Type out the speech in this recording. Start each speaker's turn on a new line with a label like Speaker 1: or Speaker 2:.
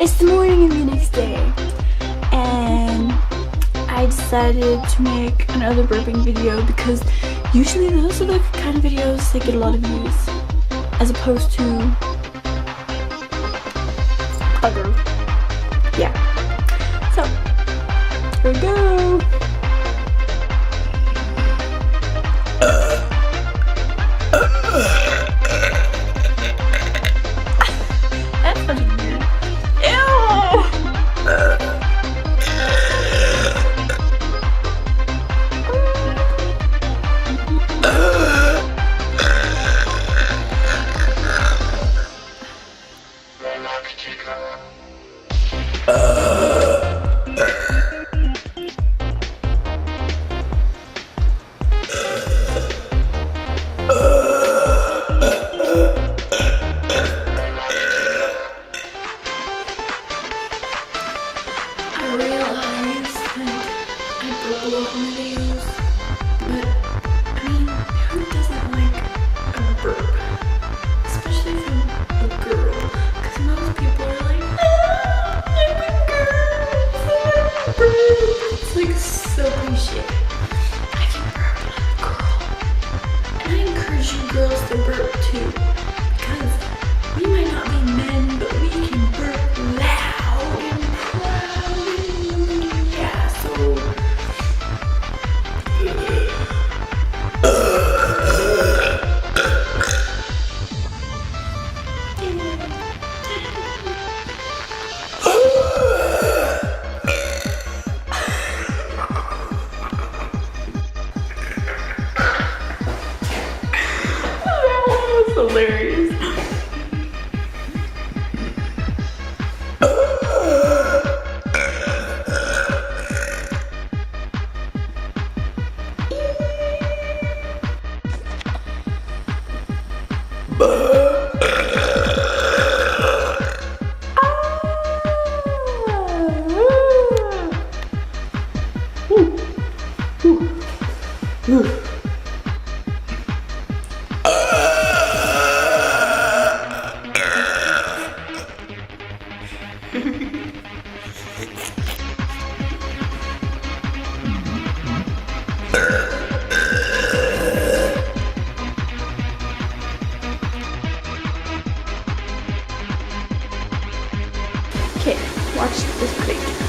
Speaker 1: It's the morning of the next day, and I decided to make another burping video because usually those are the kind of videos that get a lot of views, as opposed to other. Yeah. So, here we go. That's fucking weird. Ew! I realize that I burp a lot in videos, but I mean, who doesn't like a burp? Especially from a girl, because most people are like, ah, I'm a girl, so I burp. It's like so cliche. I can burp and I'm a girl. And I encourage you girls to burp too, because we might not be men, but we can burp loud and proud. Yeah, so that was hilarious. Okay, watch this plate.